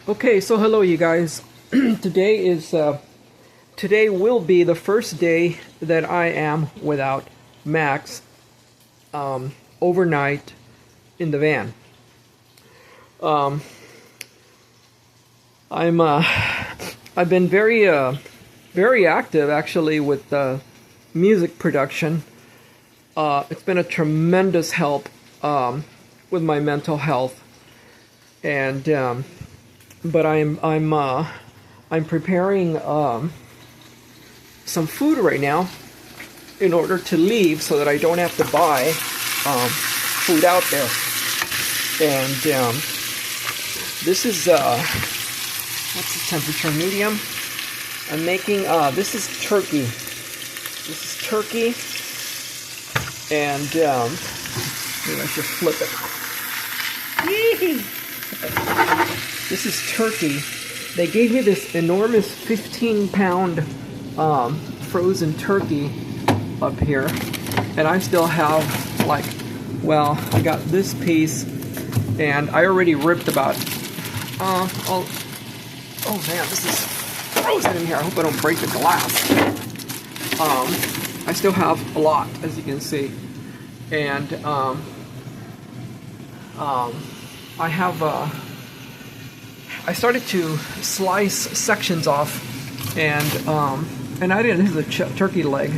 Okay, so hello you guys. Today will be the first day that I am without Max overnight in the van. I've been very active actually with music production. It's been a tremendous help with my mental health, and but I'm preparing some food right now in order to leave so that I don't have to buy food out there. And this is what's the temperature? Medium. I'm making this is turkey. This is turkey, and maybe I should flip it. This is turkey. They gave me this enormous 15-pound frozen turkey up here, and I still have I got this piece, and I already ripped about. Oh man, this is frozen in here. I hope I don't break the glass. I still have a lot, as you can see, and I started to slice sections off, and I didn't. This is a turkey leg.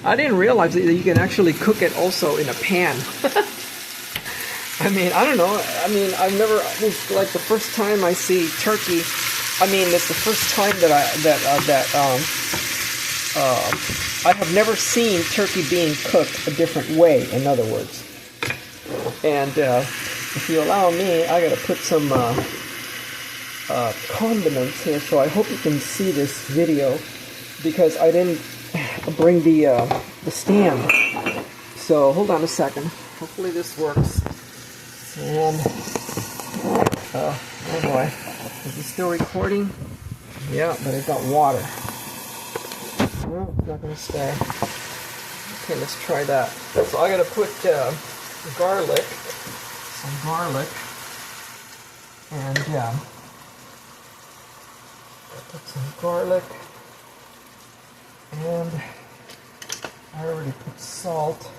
I didn't realize that you can actually cook it also in a pan. I mean, I don't know. I mean, it's like the first time I see turkey. I mean, it's the first time that I have never seen turkey being cooked a different way. In other words, and if you allow me, I gotta put some condiments here, so I hope you can see this video because I didn't bring the stand. So hold on a second. Hopefully this works. And oh boy, is it still recording? Yeah, but it's got water. No, it's not gonna stay. Okay, let's try that. So I gotta put garlic, some garlic, and put some garlic, and I already put salt.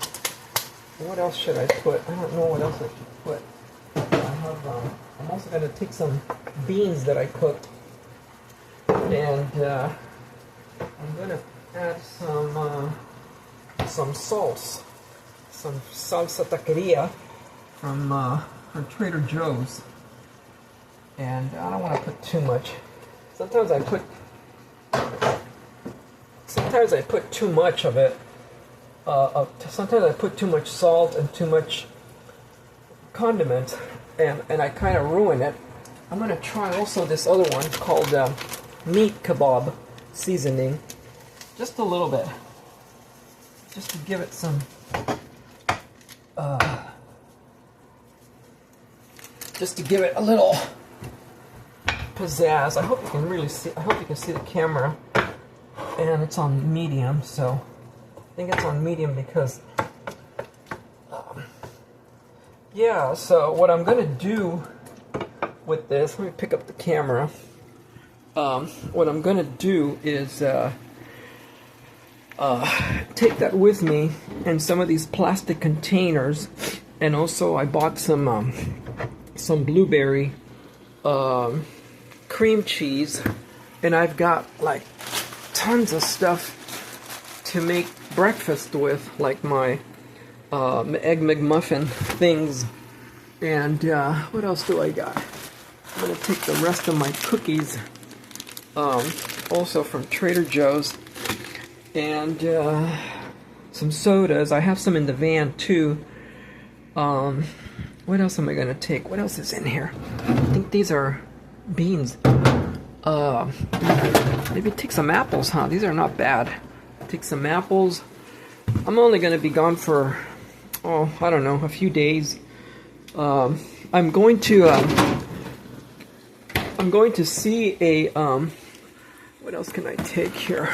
What else should I put? I don't know what else I should put. I'm also going to take some beans that I cooked, and I'm going to add some salsa, some salsa taqueria from Trader Joe's, and I don't want to put too much. Sometimes I put too much of it. Sometimes I put too much salt and too much condiment, and I kind of ruin it. I'm gonna try also this other one called meat kebab seasoning, just a little bit, just to give it some, just to give it a little pizzazz. I hope you can really see. I hope you can see the camera, and it's on medium. So I think it's on medium because yeah. So what I'm gonna do with this, let me pick up the camera. What I'm gonna do is take that with me in some of these plastic containers, and also I bought some blueberry cream cheese, and I've got like tons of stuff to make breakfast with, like my egg McMuffin things, and what else do I got? I'm gonna take the rest of my cookies, also from Trader Joe's, and some sodas. I have some in the van too. What else am I gonna take? What else is in here? I think these are beans. Maybe take some apples, huh? These are not bad. Take some apples. I'm only going to be gone for, I don't know, a few days. I'm going to see a, what else can I take here?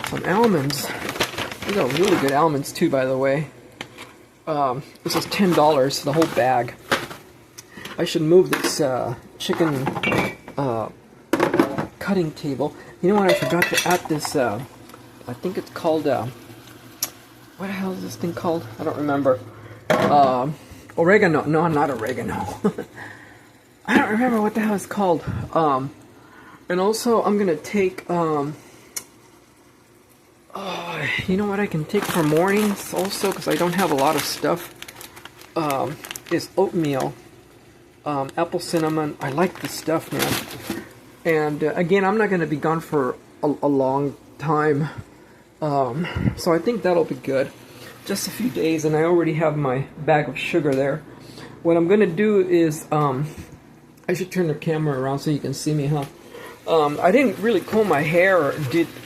Some almonds. These are really good almonds too, by the way. This is $10 for the whole bag. I should move this chicken cutting table. You know what? I forgot to add this. I think it's called. What the hell is this thing called? I don't remember. Oregano. No, not oregano. I don't remember what the hell it's called. And also, I'm gonna take. You know what I can take for mornings also, because I don't have a lot of stuff. Is oatmeal. Apple cinnamon. I like this stuff, man. And again, I'm not going to be gone for a long time. So I think that'll be good. Just a few days, and I already have my bag of sugar there. What I'm going to do is, I should turn the camera around so you can see me, huh? I didn't really comb my hair.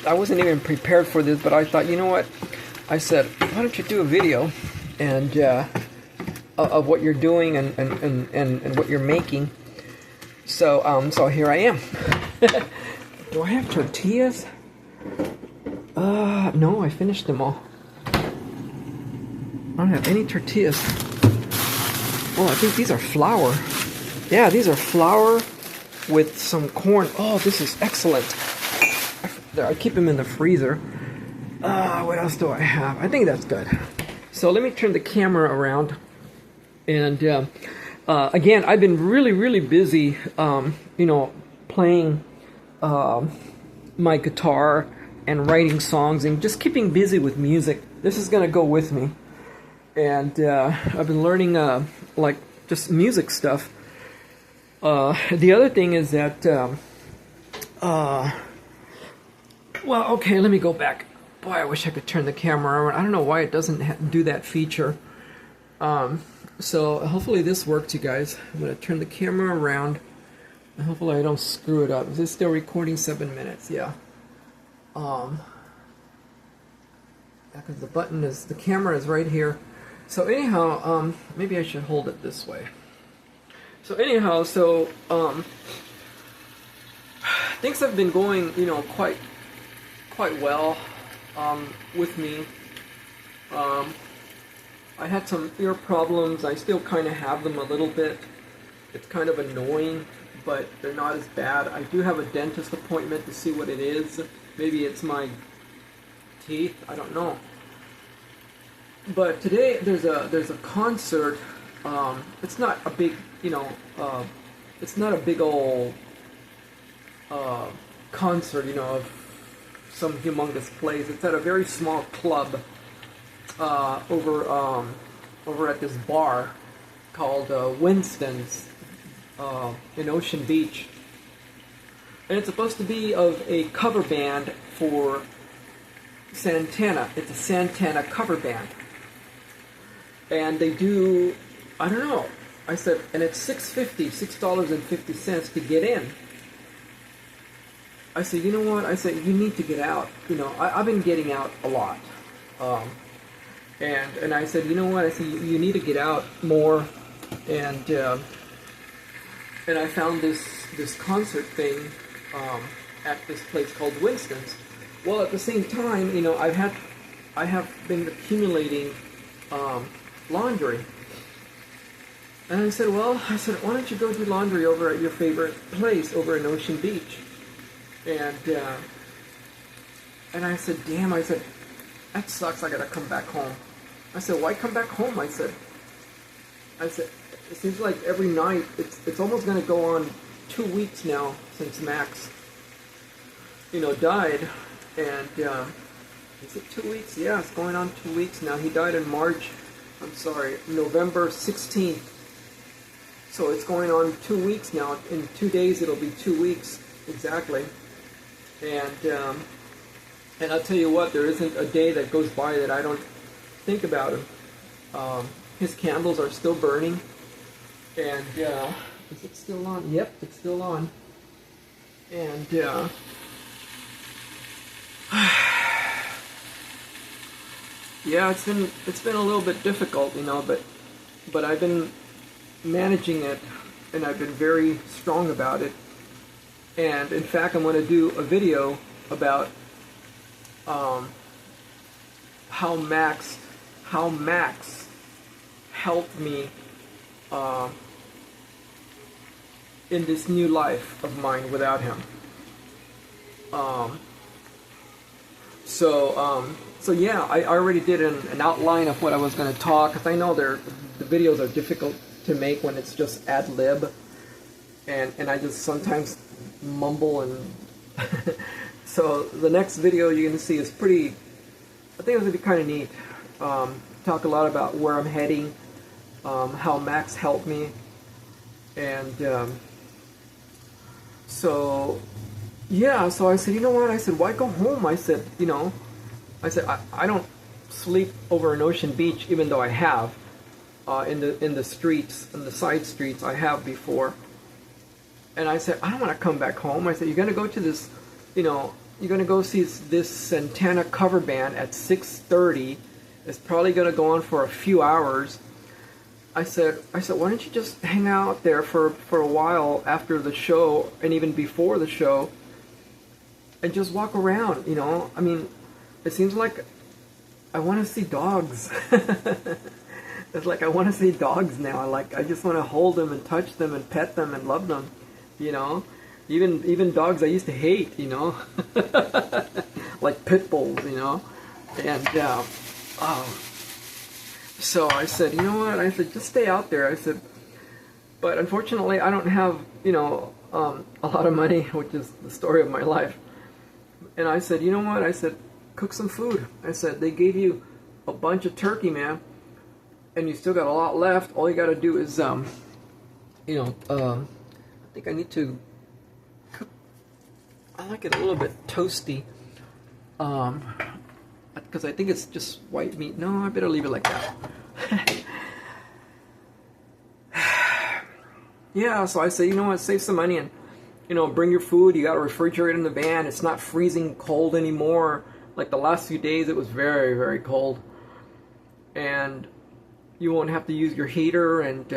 I wasn't even prepared for this, but I thought, you know what? I said, why don't you do a video and of what you're doing and what you're making. So here I am. Do I have tortillas? No, I finished them all. I don't have any tortillas. Oh, I think these are flour. Yeah, these are flour with some corn. Oh, this is excellent. I keep them in the freezer. What else do I have? I think that's good. So let me turn the camera around. And again, I've been really busy, you know, playing my guitar and writing songs and just keeping busy with music. This is going to go with me. And I've been learning like just music stuff. The other thing is that, well, okay, let me go back. Boy, I wish I could turn the camera around. I don't know why it doesn't do that feature. So hopefully this works, you guys. I'm going to turn the camera around. And hopefully I don't screw it up. Is this still recording 7 minutes? Yeah. Because the camera is right here. So anyhow, maybe I should hold it this way. So anyhow, things have been going, you know, quite well with me. I had some ear problems. I still kind of have them a little bit. It's kind of annoying, but they're not as bad. I do have a dentist appointment to see what it is. Maybe it's my teeth. I don't know. But today there's a concert. It's not a big, you know, it's not a big old concert, you know, of some humongous place. It's at a very small club over at this bar called Winston's in Ocean Beach. And it's supposed to be of a cover band for Santana. It's a Santana cover band. And they do, I don't know. I said, and it's $6.50 to get in. I said, you know what? I said, you need to get out. You know, I've been getting out a lot. And I said, you know what? I said, you need to get out more. And I found this concert thing at this place called Winston's. Well, at the same time, you know, I have been accumulating laundry. And I said, well, why don't you go do laundry over at your favorite place over in Ocean Beach? And I said, damn, I said, that sucks, I gotta come back home. I said, why come back home? I said, it seems like every night, it's almost gonna go on 2 weeks now since Max, you know, died. And, is it 2 weeks? Yeah, it's going on 2 weeks now. He died in November 16th. So it's going on 2 weeks now. In 2 days, it'll be 2 weeks exactly. And I'll tell you what, there isn't a day that goes by that I don't think about him. His candles are still burning. And is it still on? Yep, it's still on. And yeah, it's been a little bit difficult, you know, but I've been managing it, and I've been very strong about it. And in fact, I'm going to do a video about how Max helped me in this new life of mine without him. So yeah, I already did an outline of what I was going to talk, because I know the videos are difficult to make when it's just ad lib, and I just sometimes mumble, and so the next video you're going to see is pretty, I think it's going to be kind of neat. Talk a lot about where I'm heading, how Max helped me, and so yeah, so I said, you know what, I said, why go home? I said, I don't sleep over an ocean beach, even though I have, in the streets, in the side streets, I have before. And I said, I don't want to come back home. I said, you're going to go to this, you're going to go see this Santana cover band at 6:30. It's probably going to go on for a few hours. I said, why don't you just hang out there for a while after the show, and even before the show, and just walk around, I mean, it seems like I want to see dogs. It's like I want to see dogs now. I just want to hold them and touch them and pet them and love them, Even dogs I used to hate, like pit bulls, And so I said, you know what? I said, just stay out there. I said, but unfortunately I don't have, a lot of money, which is the story of my life. And I said, you know what? I said, cook some food. I said, they gave you a bunch of turkey, man, and you still got a lot left. All you got to do is, I think I need to cook. I like it a little bit toasty, because I think it's just white meat. No, I better leave it like that. Yeah, so I said, you know what? Save some money and, bring your food. You got to refrigerate in the van. It's not freezing cold anymore. Like the last few days, it was very, very cold. And you won't have to use your heater, and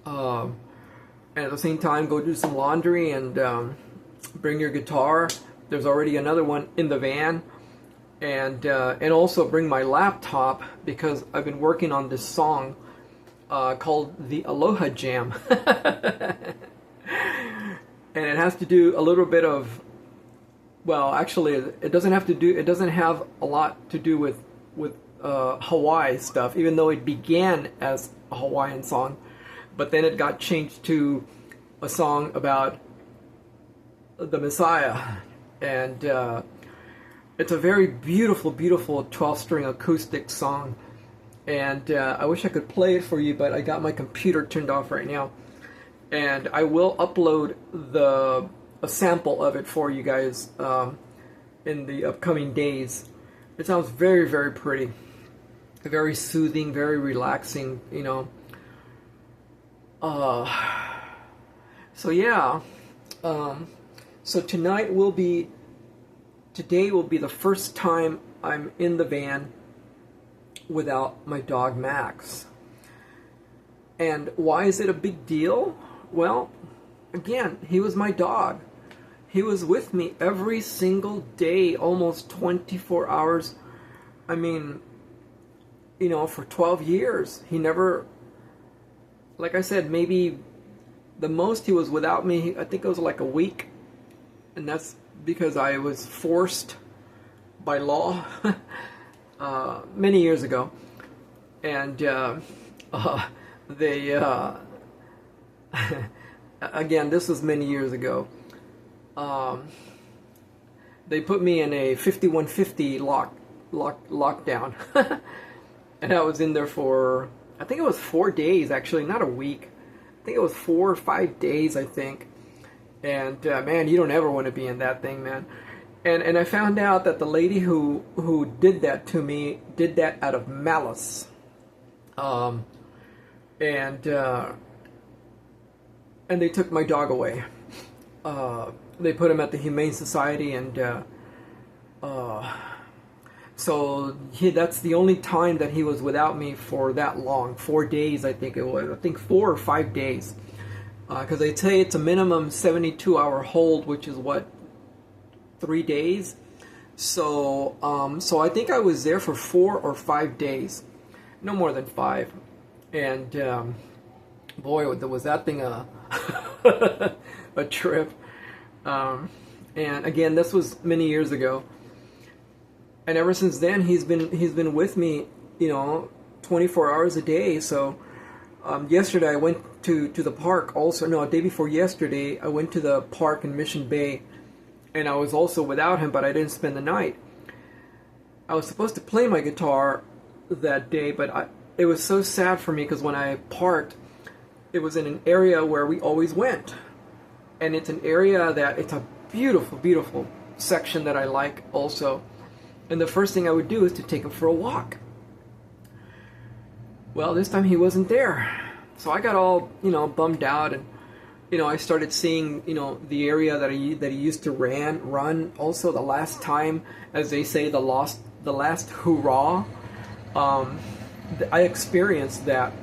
at the same time, go do some laundry and bring your guitar. There's already another one in the van. And also bring my laptop, because I've been working on this song called the Aloha Jam. And it has to do a little bit of, well, actually, it doesn't have a lot to do with Hawaii stuff, even though it began as a Hawaiian song, but then it got changed to a song about the Messiah. And it's a very beautiful, beautiful 12-string acoustic song. And I wish I could play it for you, but I got my computer turned off right now. And I will upload a sample of it for you guys in the upcoming days. It sounds very, very pretty. Very soothing, very relaxing, So yeah. So today will be the first time I'm in the van without my dog Max. And why is it a big deal? Well, again, he was my dog. He was with me every single day, almost 24 hours. I mean, for 12 years. He never, like I said, maybe the most he was without me, I think it was like a week. And that's because I was forced by law many years ago. And again, this was many years ago. They put me in a 5150 lockdown. And I was in there for, I think it was 4 days, actually, not a week. I think it was 4 or 5 days, I think. And man, you don't ever want to be in that thing, man. And I found out that the lady who did that to me did that out of malice. And they took my dog away. They put him at the Humane Society, and so that's the only time that he was without me for that long. 4 days, I think it was. I think 4 or 5 days. Because they say it's a minimum 72-hour hold, which is what, 3 days? So I think I was there for 4 or 5 days. No more than 5. And boy, was that thing a a trip. And again, this was many years ago, and ever since then he's been with me, 24 hours a day. So yesterday I went to the park. Also, no, day before yesterday I went to the park in Mission Bay, and I was also without him, but I didn't spend the night. I was supposed to play my guitar that day, but it was so sad for me because when I parked, it was in an area where we always went, and it's an area that it's a beautiful, beautiful section that I like also. And the first thing I would do is to take him for a walk. Well, this time he wasn't there, so I got all bummed out, and I started seeing the area that he used to run. Also, the last time, as they say, the last hurrah. I experienced that.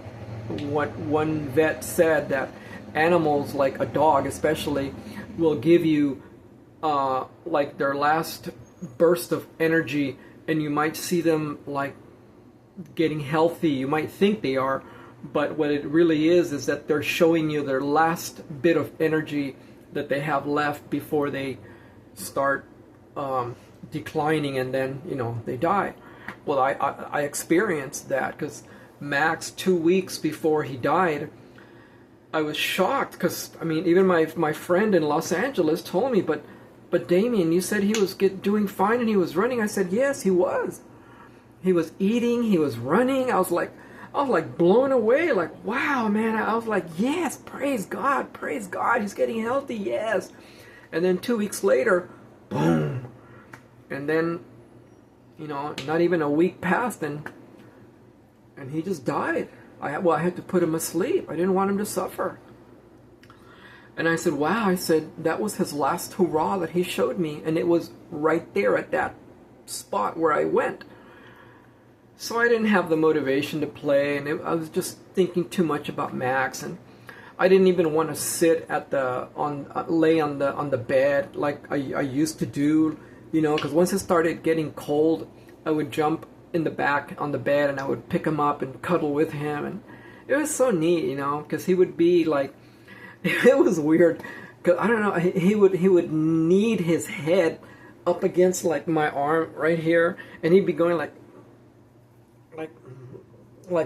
What one vet said, that animals like a dog, especially, will give you like their last burst of energy, and you might see them like getting healthy. You might think they are, but what it really is that they're showing you their last bit of energy that they have left before they start declining, and then they die. Well, I experienced that because Max, 2 weeks before he died, I was shocked because even my friend in Los Angeles told me, but Damien, you said he was doing fine and he was running. I said yes, he was. He was eating, he was running. I was like blown away. Like, wow, man. I was like, yes, praise God, he's getting healthy, yes. And then 2 weeks later, boom. And then, not even a week passed, and he just died. I had to put him asleep. I didn't want him to suffer. And I said, wow, I said, that was his last hurrah that he showed me. And it was right there at that spot where I went. So I didn't have the motivation to play, and I was just thinking too much about Max, and I didn't even want to sit lay on the bed like I used to do, because once it started getting cold, I would jump in the back on the bed and I would pick him up and cuddle with him, and it was so neat, because he would be like, it was weird, because I don't know, he would knead his head up against like my arm right here, and he'd be going like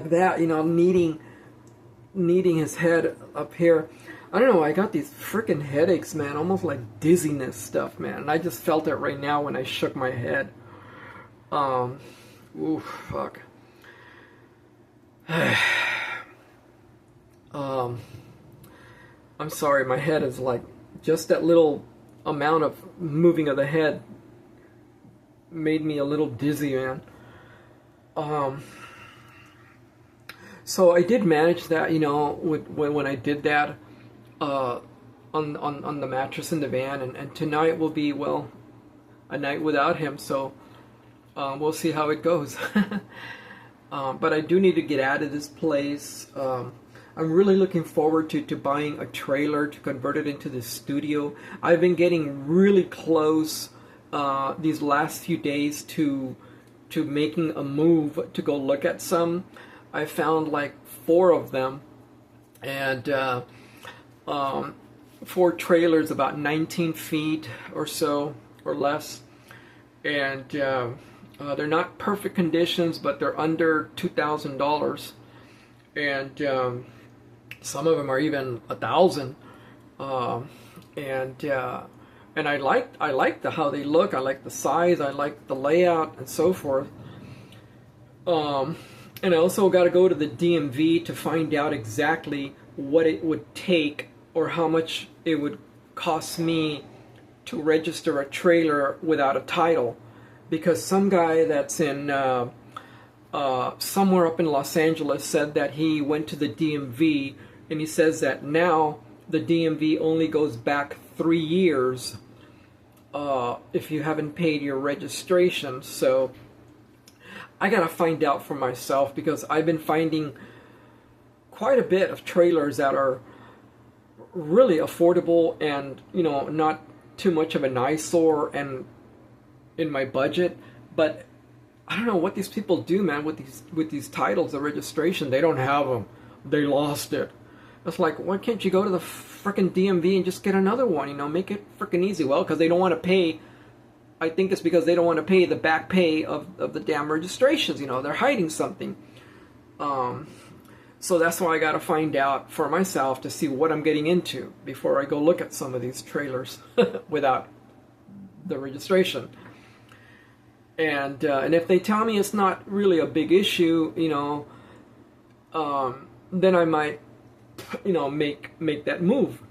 that, kneading his head up here. I don't know, I got these freaking headaches, man, almost like dizziness stuff, man, and I just felt it right now when I shook my head. Ooh, fuck. I'm sorry, my head is like, just that little amount of moving of the head made me a little dizzy, man. So I did manage that, when I did that, on the mattress in the van, and tonight will be, well, a night without him, so we'll see how it goes. But I do need to get out of this place. I'm really looking forward to buying a trailer to convert it into the studio. I've been getting really close these last few days to making a move to go look at some. I found like 4 of them, and 4 trailers about 19 feet or so or less, and they're not perfect conditions, but they're under $2,000, and some of them are even $1,000, and I like how they look. I like the size, I like the layout, and so forth. And I also got to go to the DMV to find out exactly what it would take or how much it would cost me to register a trailer without a title, because some guy that's in somewhere up in Los Angeles said that he went to the DMV, and he says that now the DMV only goes back 3 years if you haven't paid your registration. So I gotta find out for myself, because I've been finding quite a bit of trailers that are really affordable and, not too much of an eyesore and in my budget. But I don't know what these people do, man, with these titles, the registration. They don't have them. They lost it. It's like, why can't you go to the frickin' DMV and just get another one? You know, make it frickin' easy. Well, because they don't want to pay. I think it's because they don't want to pay the back pay of the damn registrations. You know, they're hiding something. So that's why I got to find out for myself to see what I'm getting into before I go look at some of these trailers without the registration. And if they tell me it's not really a big issue, you know, then I might, you know, make that move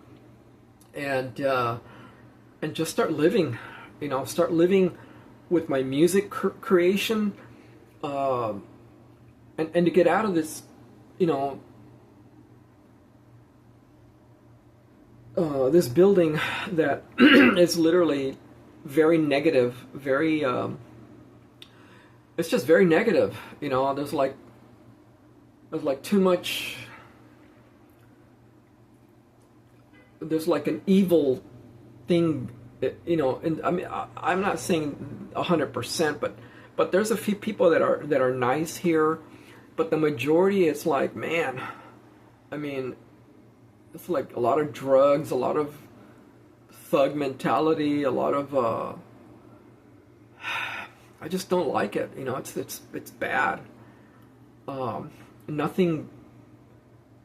and just start living, you know, start living with my music creation, and to get out of this, you know, this building that is literally very negative, very, it's just very negative, you know. There's like too much, there's like an evil thing, you know. And I mean, I'm not saying 100%, but there's a few people that are nice here, but the majority, it's like, man, I mean, it's like a lot of drugs, a lot of thug mentality, a lot of I just don't like it, you know. It's bad. Nothing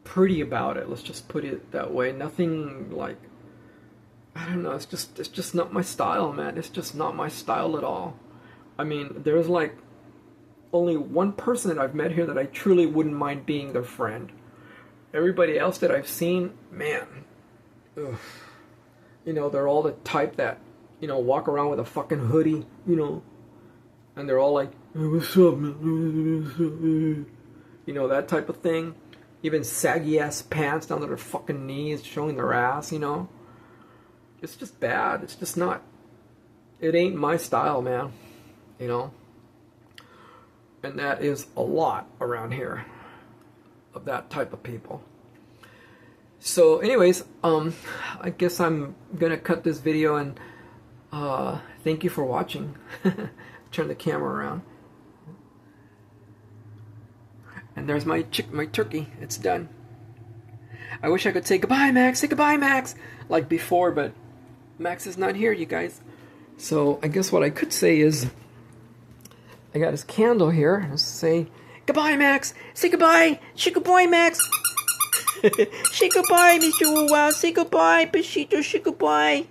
pretty about it. Let's just put it that way. Nothing like, I don't know. It's just not my style, man. It's just not my style at all. I mean, there's like only one person that I've met here that I truly wouldn't mind being their friend. Everybody else that I've seen, man, ugh. You know, they're all the type that, you know, walk around with a fucking hoodie, you know, and they're all like, hey, what's up, man? You know, that type of thing. Even saggy ass pants down to their fucking knees, showing their ass, you know. It's just bad. It's just not, it ain't my style, man, you know. And that is a lot around here of that type of people. So anyways, I guess I'm gonna cut this video, and thank you for watching. Turn the camera around, and there's my turkey. It's done. I wish I could say goodbye, Max. Say goodbye, Max, like before, but Max is not here, you guys. So I guess what I could say is, I got his candle here. Let's say goodbye, Max. Say goodbye. Say goodbye, Max. Say goodbye, Mr. Wow. Say goodbye, Peshito. Say goodbye.